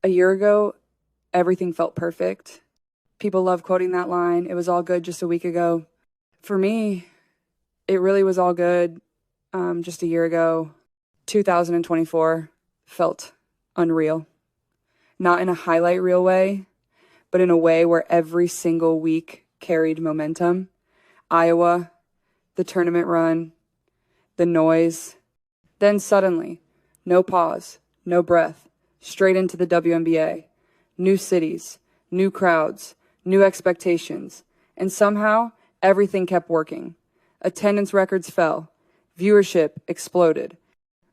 A year ago, everything felt perfect. People love quoting that line. It was all good just a week ago. For me, it really was all good just a year ago. 2024 felt unreal. Not in a highlight reel way, but in a way where every single week carried momentum. Iowa, the tournament run, the noise. Then suddenly, no pause, no breath, straight into the WNBA. New cities, new crowds, new expectations. And somehow, everything kept working. Attendance records fell. Viewership exploded.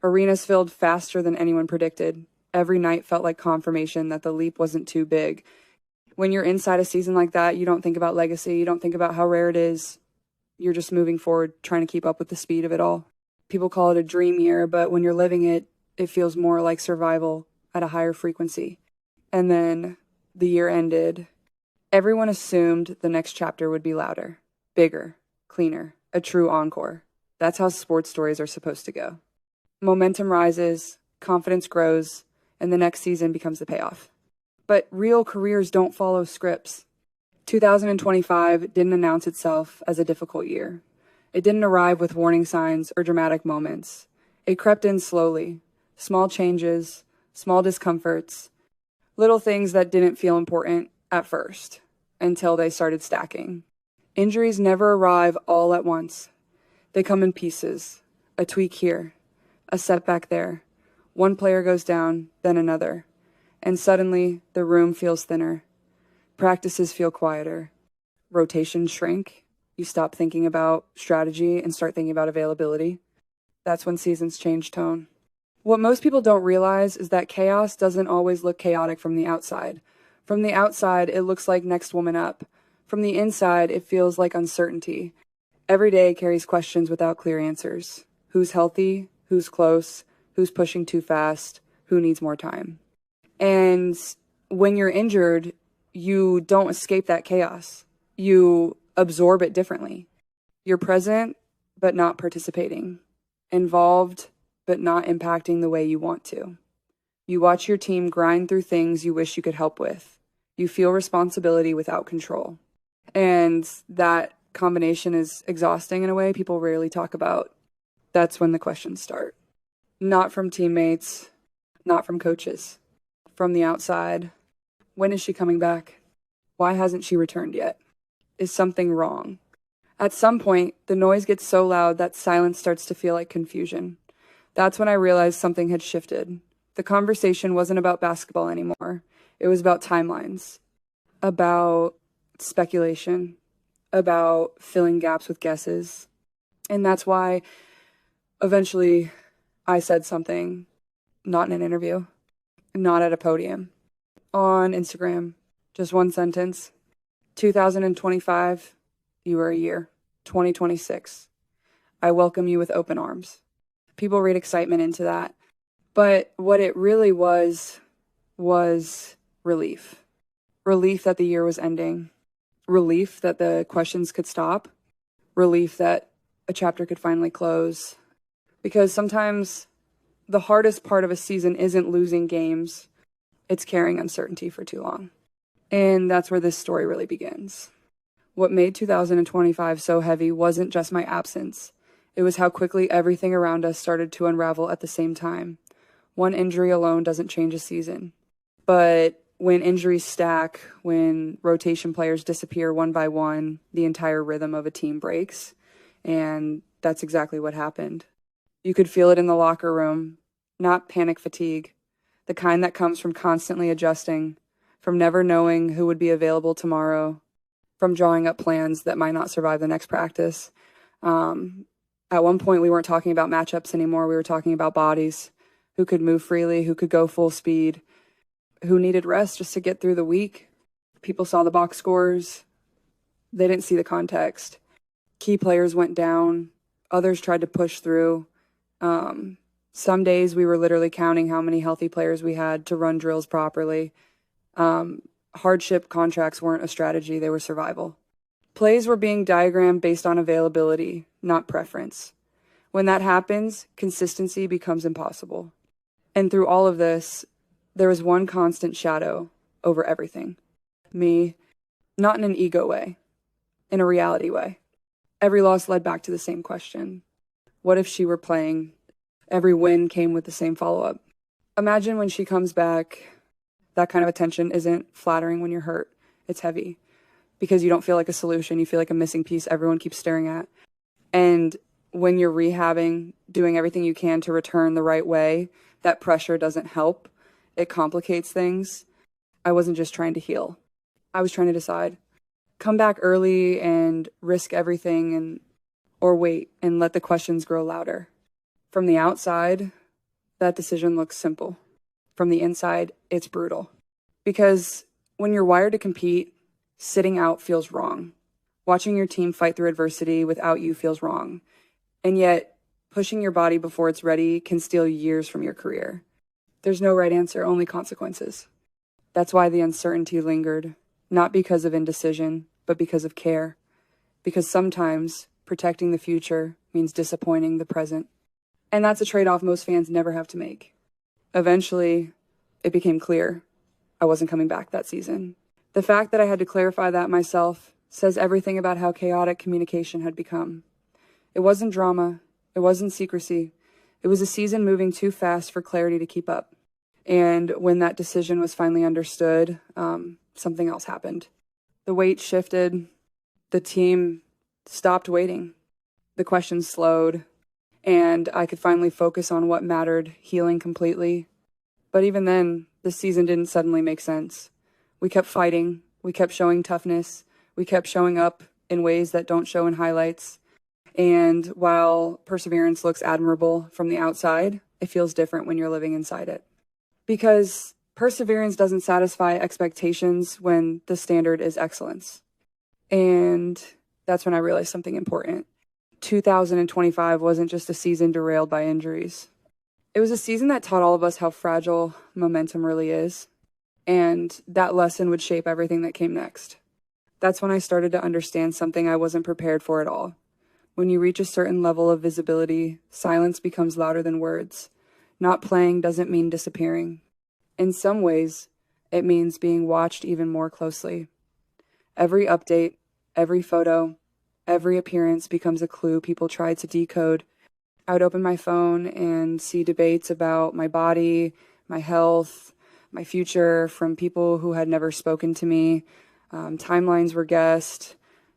Arenas filled faster than anyone predicted. Every night felt like confirmation that the leap wasn't too big. When you're inside a season like that, you don't think about legacy. You don't think about how rare it is. You're just moving forward, trying to keep up with the speed of it all. People call it a dream year, but when you're living it, it feels more like survival at a higher frequency. And then the year ended. Everyone assumed the next chapter would be louder, bigger, cleaner, a true encore. That's how sports stories are supposed to go. Momentum rises, confidence grows, and the next season becomes the payoff. But real careers don't follow scripts. 2025 didn't announce itself as a difficult year. It didn't arrive with warning signs or dramatic moments. It crept in slowly. Small changes, small discomforts, little things that didn't feel important at first until they started stacking. Injuries never arrive all at once. They come in pieces. A tweak here, a setback there. One player goes down, then another. And suddenly, the room feels thinner. Practices feel quieter. Rotations shrink. You stop thinking about strategy and start thinking about availability. That's when seasons change tone. What most people don't realize is that chaos doesn't always look chaotic from the outside. From the outside, it looks like next woman up. From the inside, it feels like uncertainty. Every day carries questions without clear answers. Who's healthy? Who's close? Who's pushing too fast? Who needs more time? And when you're injured, you don't escape that chaos. You absorb it differently. You're present, but not participating. Involved, but not impacting the way you want to. You watch your team grind through things you wish you could help with. You feel responsibility without control. And that combination is exhausting in a way people rarely talk about. That's when the questions start. Not from teammates, not from coaches. From the outside. When is she coming back? Why hasn't she returned yet? Is something wrong? At some point, the noise gets so loud that silence starts to feel like confusion. That's when I realized something had shifted. The conversation wasn't about basketball anymore. It was about timelines, about speculation, about filling gaps with guesses. And that's why eventually I said something, not in an interview, not at a podium, on Instagram, just one sentence. 2025, you are a year. 2026, I welcome you with open arms. People read excitement into that. But what it really was relief. Relief that the year was ending. Relief that the questions could stop. Relief that a chapter could finally close. Because sometimes the hardest part of a season isn't losing games. It's carrying uncertainty for too long. And that's where this story really begins. What made 2025 so heavy wasn't just my absence. It was how quickly everything around us started to unravel at the same time. One injury alone doesn't change a season. But when injuries stack, when rotation players disappear one by one, the entire rhythm of a team breaks. And that's exactly what happened. You could feel it in the locker room, not panic fatigue, the kind that comes from constantly adjusting, from never knowing who would be available tomorrow, from drawing up plans that might not survive the next practice. At one point, we weren't talking about matchups anymore. We were talking about bodies, who could move freely, who could go full speed, who needed rest just to get through the week. People saw the box scores. They didn't see the context. Key players went down. Others tried to push through. Some days we were literally counting how many healthy players we had to run drills properly. Hardship contracts weren't a strategy, they were survival. Plays were being diagrammed based on availability, not preference. When that happens, consistency becomes impossible. And through all of this, There was one constant shadow over everything. Me, not in an ego way, in a reality way. Every loss led back to the same question. What if she were playing? Every win came with the same follow-up. Imagine when she comes back, that kind of attention isn't flattering when you're hurt. It's heavy because you don't feel like a solution. You feel like a missing piece everyone keeps staring at. And when you're rehabbing, doing everything you can to return the right way, that pressure doesn't help. It complicates things. I wasn't just trying to heal. I was trying to decide. Come back early and risk everything, or wait and let the questions grow louder. From the outside, that decision looks simple. From the inside, it's brutal. Because when you're wired to compete, sitting out feels wrong. Watching your team fight through adversity without you feels wrong. And yet, pushing your body before it's ready can steal years from your career. There's no right answer, only consequences. That's why the uncertainty lingered, not because of indecision, but because of care. Because sometimes protecting the future means disappointing the present. And that's a trade-off most fans never have to make. Eventually, it became clear I wasn't coming back that season. The fact that I had to clarify that myself says everything about how chaotic communication had become. It wasn't drama. It wasn't secrecy. It was a season moving too fast for clarity to keep up. And when that decision was finally understood, something else happened. The weight shifted. The team stopped waiting. The questions slowed. And I could finally focus on what mattered, healing completely. But even then, the season didn't suddenly make sense. We kept fighting. We kept showing toughness. We kept showing up in ways that don't show in highlights. And while perseverance looks admirable from the outside, it feels different when you're living inside it. Because perseverance doesn't satisfy expectations when the standard is excellence. And that's when I realized something important. 2025 wasn't just a season derailed by injuries. It was a season that taught all of us how fragile momentum really is. And that lesson would shape everything that came next. That's when I started to understand something I wasn't prepared for at all. When you reach a certain level of visibility, silence becomes louder than words. Not playing doesn't mean disappearing. In some ways, it means being watched even more closely. Every update, every photo, every appearance becomes a clue people try to decode. I would open my phone and see debates about my body, my health, my future from people who had never spoken to me. Timelines were guessed,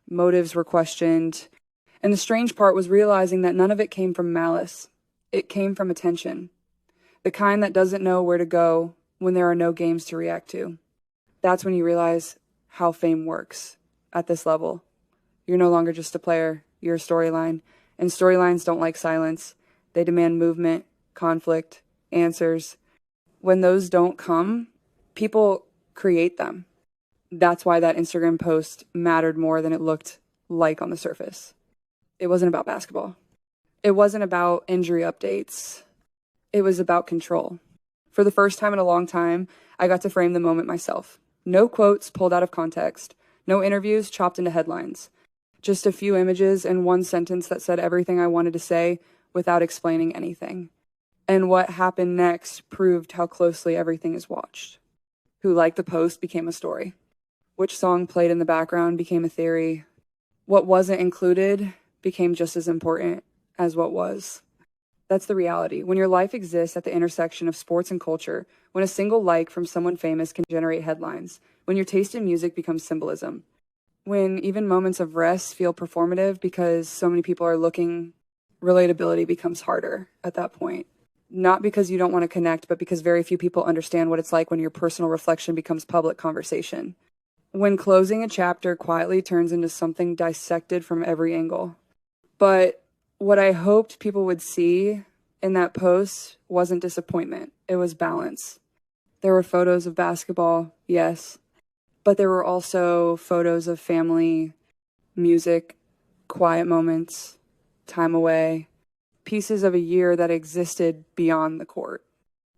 motives were questioned. And the strange part was realizing that none of it came from malice. It came from attention. The kind that doesn't know where to go when there are no games to react to. That's when you realize how fame works at this level. You're no longer just a player, you're a storyline. And storylines don't like silence. They demand movement, conflict, answers. When those don't come, people create them. That's why that Instagram post mattered more than it looked like on the surface. It wasn't about basketball. It wasn't about injury updates. It was about control. For the first time in a long time, I got to frame the moment myself. No quotes pulled out of context. No interviews chopped into headlines. Just a few images and one sentence that said everything I wanted to say without explaining anything. And what happened next proved how closely everything is watched. Who liked the post became a story. Which song played in the background became a theory. What wasn't included became just as important as what was. That's the reality. When your life exists at the intersection of sports and culture, when a single like from someone famous can generate headlines, when your taste in music becomes symbolism, when even moments of rest feel performative because so many people are looking, relatability becomes harder at that point. Not because you don't want to connect, but because very few people understand what it's like when your personal reflection becomes public conversation. When closing a chapter quietly turns into something dissected from every angle. But what I hoped people would see in that post wasn't disappointment. It was balance. There were photos of basketball, yes, but there were also photos of family, music, quiet moments, time away, pieces of a year that existed beyond the court.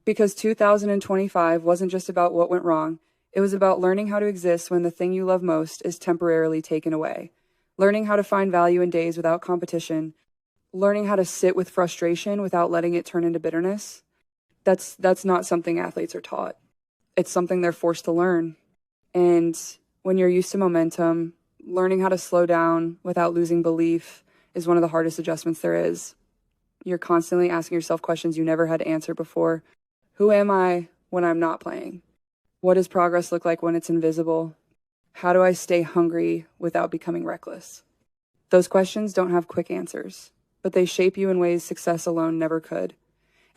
Because 2025 wasn't just about what went wrong. It was about learning how to exist when the thing you love most is temporarily taken away. Learning how to find value in days without competition. Learning how to sit with frustration without letting it turn into bitterness. That's not something athletes are taught. It's something they're forced to learn. And when you're used to momentum, learning how to slow down without losing belief is one of the hardest adjustments there is. You're constantly asking yourself questions you never had to answer before. Who am I when I'm not playing? What does progress look like when it's invisible? How do I stay hungry without becoming reckless? Those questions don't have quick answers, but they shape you in ways success alone never could.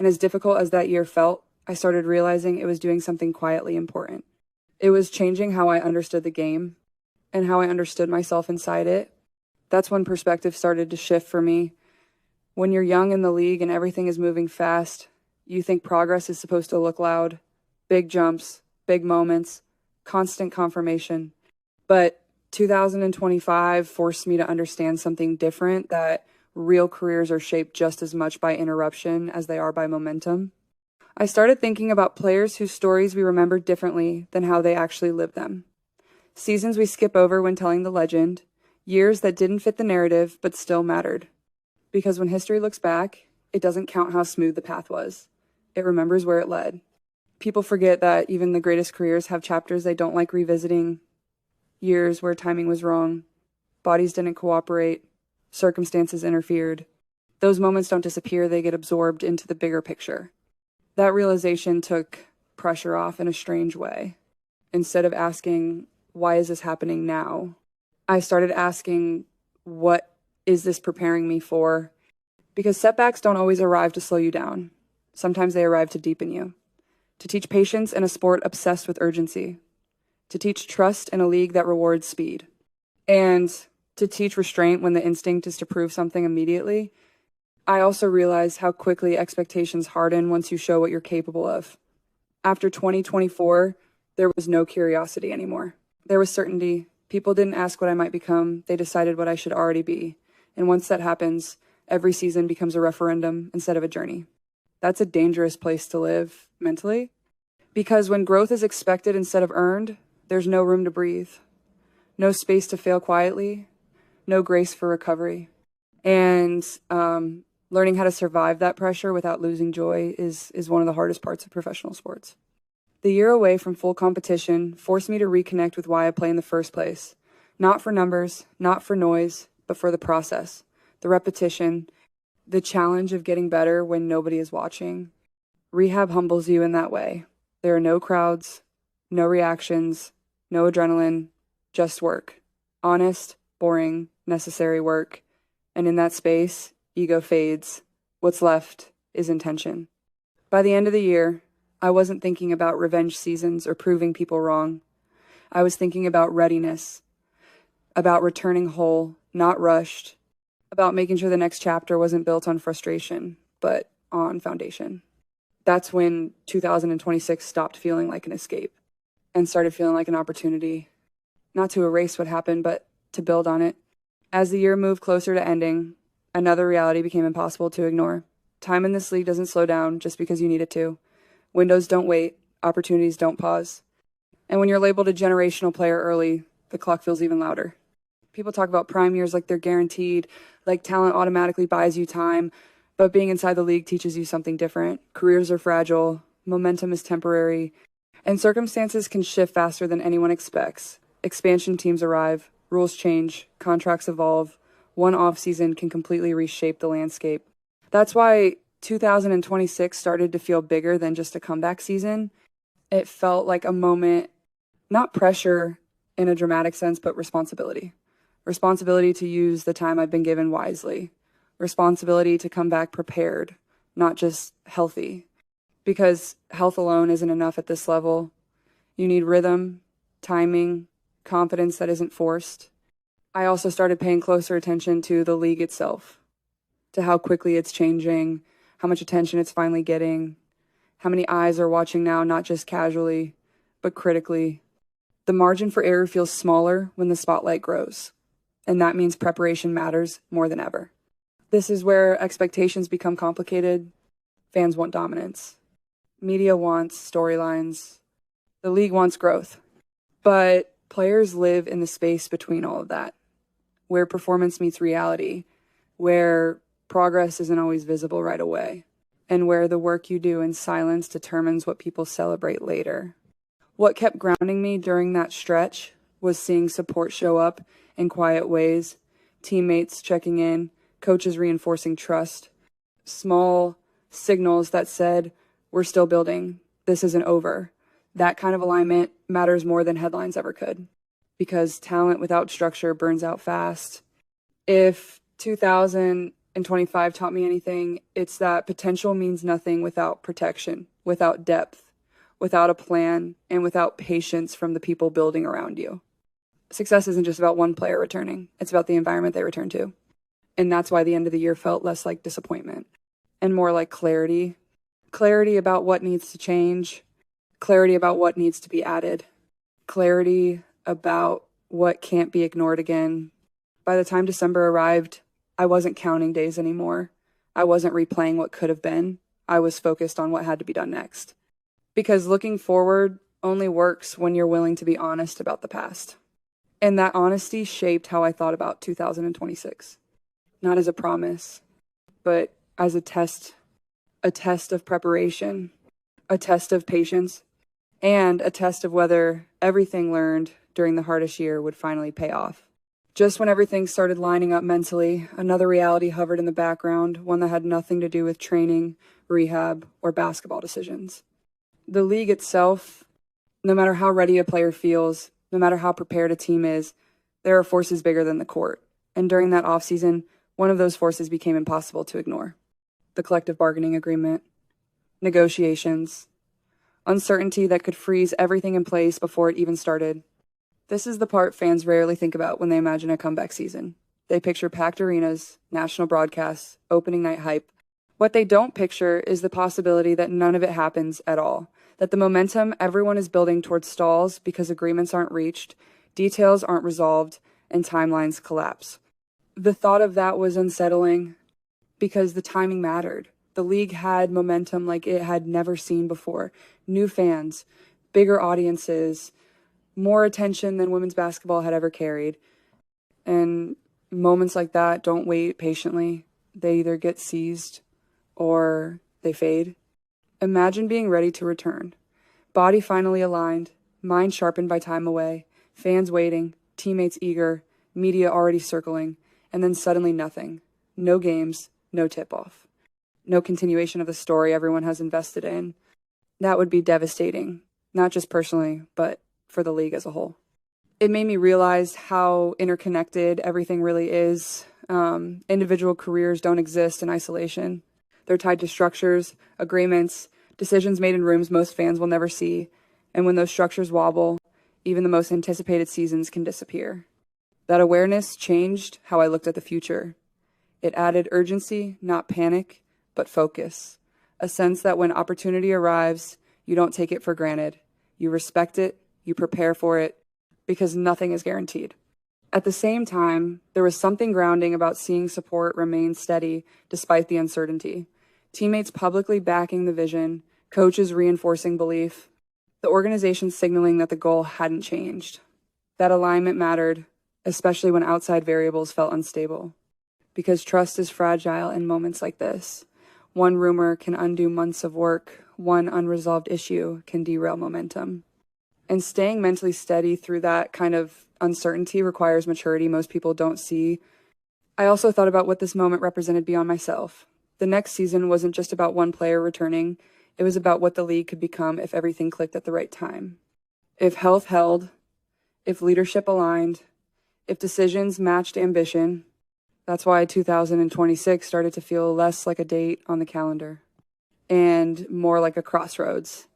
And as difficult as that year felt, I started realizing it was doing something quietly important. It was changing how I understood the game and how I understood myself inside it. That's when perspective started to shift for me. When you're young in the league and everything is moving fast, you think progress is supposed to look loud, big jumps, big moments, constant confirmation. But 2025 forced me to understand something different, that real careers are shaped just as much by interruption as they are by momentum. I started thinking about players whose stories we remember differently than how they actually lived them. Seasons we skip over when telling the legend, years that didn't fit the narrative but still mattered. Because when history looks back, it doesn't count how smooth the path was. It remembers where it led. People forget that even the greatest careers have chapters they don't like revisiting, years where timing was wrong, bodies didn't cooperate, circumstances interfered. Those moments don't disappear, they get absorbed into the bigger picture. That realization took pressure off in a strange way. Instead of asking, why is this happening now? I started asking, what is this preparing me for? Because setbacks don't always arrive to slow you down. Sometimes they arrive to deepen you. To teach patience in a sport obsessed with urgency. To teach trust in a league that rewards speed. And to teach restraint when the instinct is to prove something immediately. I also realized how quickly expectations harden once you show what you're capable of. After 2024, there was no curiosity anymore. There was certainty. People didn't ask what I might become. They decided what I should already be. And once that happens, every season becomes a referendum instead of a journey. That's a dangerous place to live mentally. Because when growth is expected instead of earned, there's no room to breathe. No space to fail quietly. No grace for recovery. And learning how to survive that pressure without losing joy is one of the hardest parts of professional sports. The year away from full competition forced me to reconnect with why I play in the first place. Not for numbers, not for noise, but for the process, the repetition, the challenge of getting better when nobody is watching. Rehab humbles you in that way. There are no crowds, no reactions, no adrenaline, just work. Honest, boring, necessary work. And in that space, ego fades. What's left is intention. By the end of the year, I wasn't thinking about revenge seasons or proving people wrong. I was thinking about readiness, about returning whole, not rushed, about making sure the next chapter wasn't built on frustration, but on foundation. That's when 2026 stopped feeling like an escape and started feeling like an opportunity, not to erase what happened, but to build on it. As the year moved closer to ending, another reality became impossible to ignore. Time in this league doesn't slow down just because you need it to. Windows don't wait, opportunities don't pause. And when you're labeled a generational player early, the clock feels even louder. People talk about prime years like they're guaranteed, like talent automatically buys you time, but being inside the league teaches you something different. Careers are fragile, momentum is temporary, and circumstances can shift faster than anyone expects. Expansion teams arrive, rules change, contracts evolve. One offseason can completely reshape the landscape. That's why 2026 started to feel bigger than just a comeback season. It felt like a moment, not pressure in a dramatic sense, but responsibility. Responsibility to use the time I've been given wisely. Responsibility to come back prepared, not just healthy. Because health alone isn't enough at this level. You need rhythm, timing, confidence that isn't forced. I also started paying closer attention to the league itself, to how quickly it's changing, how much attention it's finally getting, how many eyes are watching now, not just casually, but critically. The margin for error feels smaller when the spotlight grows, and that means preparation matters more than ever. This is where expectations become complicated. Fans want dominance. Media wants storylines. The league wants growth. But players live in the space between all of that, where performance meets reality, where progress isn't always visible right away, and where the work you do in silence determines what people celebrate later. What kept grounding me during that stretch was seeing support show up in quiet ways, teammates checking in, coaches reinforcing trust, small signals that said, we're still building, this isn't over. That kind of alignment matters more than headlines ever could, because talent without structure burns out fast. If 2025 taught me anything, it's that potential means nothing without protection, without depth, without a plan, and without patience from the people building around you. Success isn't just about one player returning, it's about the environment they return to. And that's why the end of the year felt less like disappointment and more like clarity. Clarity about what needs to change, clarity about what needs to be added, clarity about what can't be ignored again. By the time December arrived, I wasn't counting days anymore. I wasn't replaying what could have been. I was focused on what had to be done next. Because looking forward only works when you're willing to be honest about the past. And that honesty shaped how I thought about 2026. Not as a promise, but as a test of preparation, a test of patience, and a test of whether everything learned during the hardest year would finally pay off. Just when everything started lining up mentally, another reality hovered in the background, one that had nothing to do with training, rehab, or basketball decisions. The league itself, no matter how ready a player feels, no matter how prepared a team is, there are forces bigger than the court. And during that offseason, one of those forces became impossible to ignore. The collective bargaining agreement, negotiations, uncertainty that could freeze everything in place before it even started. This is the part fans rarely think about when they imagine a comeback season. They picture packed arenas, national broadcasts, opening night hype. What they don't picture is the possibility that none of it happens at all, that the momentum everyone is building towards stalls because agreements aren't reached, details aren't resolved, and timelines collapse. The thought of that was unsettling because the timing mattered. The league had momentum like it had never seen before. New fans, bigger audiences, more attention than women's basketball had ever carried. And moments like that don't wait patiently. They either get seized or they fade. Imagine being ready to return. Body finally aligned, mind sharpened by time away, fans waiting, teammates eager, media already circling, and then suddenly nothing. No games, no tip-off. No continuation of the story everyone has invested in. That would be devastating, not just personally, but for the league as a whole. It made me realize how interconnected everything really is. Individual careers don't exist in isolation. They're tied to structures, agreements, decisions made in rooms most fans will never see. And when those structures wobble, even the most anticipated seasons can disappear. That awareness changed how I looked at the future. It added urgency, not panic, but focus. A sense that when opportunity arrives, you don't take it for granted. You respect it, you prepare for it, because nothing is guaranteed. At the same time, there was something grounding about seeing support remain steady despite the uncertainty. Teammates publicly backing the vision, coaches reinforcing belief, the organization signaling that the goal hadn't changed. That alignment mattered, especially when outside variables felt unstable. Because trust is fragile in moments like this. One rumor can undo months of work. One unresolved issue can derail momentum. And staying mentally steady through that kind of uncertainty requires maturity most people don't see. I also thought about what this moment represented beyond myself. The next season wasn't just about one player returning. It was about what the league could become if everything clicked at the right time. If health held, if leadership aligned, if decisions matched ambition. That's why 2026 started to feel less like a date on the calendar and more like a crossroads.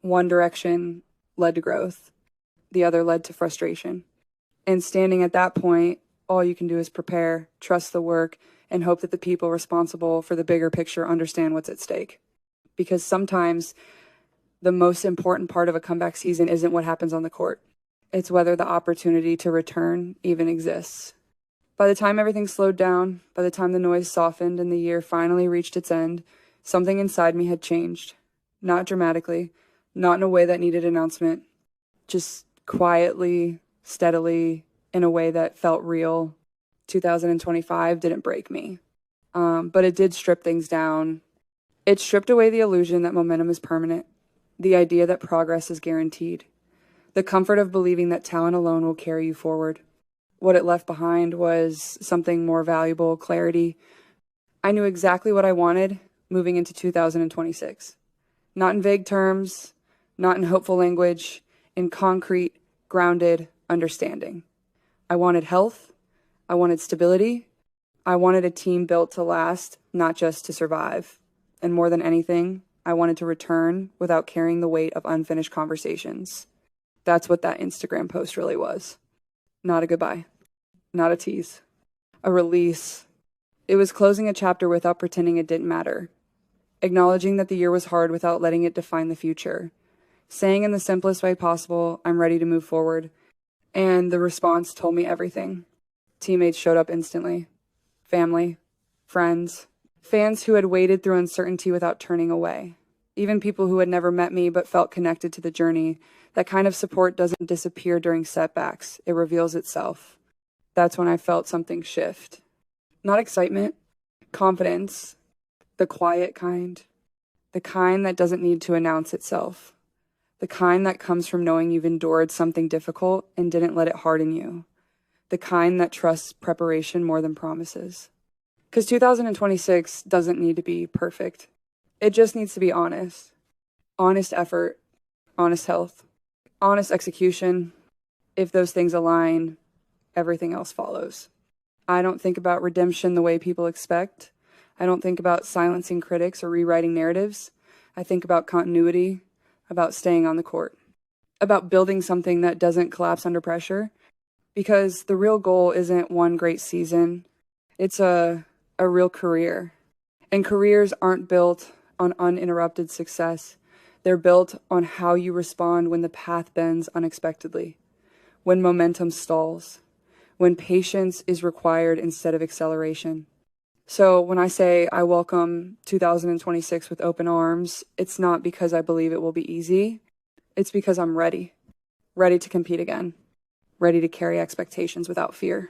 One direction led to growth. The other led to frustration. And standing at that point, all you can do is prepare, trust the work, and hope that the people responsible for the bigger picture understand what's at stake. Because sometimes the most important part of a comeback season isn't what happens on the court. It's whether the opportunity to return even exists. By the time everything slowed down, by the time the noise softened and the year finally reached its end, something inside me had changed. Not dramatically, not in a way that needed announcement, just quietly, steadily, in a way that felt real. 2025 didn't break me, but it did strip things down. It stripped away the illusion that momentum is permanent, the idea that progress is guaranteed. The comfort of believing that talent alone will carry you forward. What it left behind was something more valuable, clarity. I knew exactly what I wanted moving into 2026. Not in vague terms, not in hopeful language, in concrete, grounded understanding. I wanted health. I wanted stability. I wanted a team built to last, not just to survive. And more than anything, I wanted to return without carrying the weight of unfinished conversations. That's what that Instagram post really was. Not a goodbye. Not a tease. A release. It was closing a chapter without pretending it didn't matter. Acknowledging that the year was hard without letting it define the future. Saying in the simplest way possible, I'm ready to move forward. And the response told me everything. Teammates showed up instantly. Family. Friends. Fans who had waded through uncertainty without turning away. Even people who had never met me but felt connected to the journey. That kind of support doesn't disappear during setbacks. It reveals itself. That's when I felt something shift. Not excitement, confidence, the quiet kind. The kind that doesn't need to announce itself. The kind that comes from knowing you've endured something difficult and didn't let it harden you. The kind that trusts preparation more than promises. Because 2026 doesn't need to be perfect. It just needs to be honest. Honest effort, honest health, honest execution. If those things align, everything else follows. I don't think about redemption the way people expect. I don't think about silencing critics or rewriting narratives. I think about continuity, about staying on the court, about building something that doesn't collapse under pressure. Because the real goal isn't one great season. It's a real career. And careers aren't built on uninterrupted success. They're built on how you respond when the path bends unexpectedly, when momentum stalls, when patience is required instead of acceleration. So when I say I welcome 2026 with open arms, it's not because I believe it will be easy. It's because I'm ready to compete again, ready to carry expectations without fear,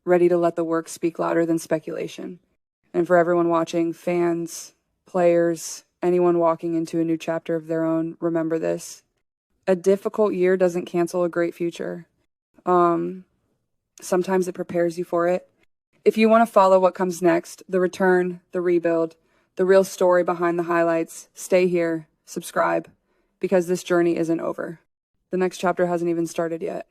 ready to let the work speak louder than speculation. And for everyone watching, fans, players, anyone walking into a new chapter of their own, remember this. A difficult year doesn't cancel a great future. Sometimes it prepares you for it. If you want to follow what comes next, the return, the rebuild, the real story behind the highlights, stay here, subscribe, because this journey isn't over. The next chapter hasn't even started yet.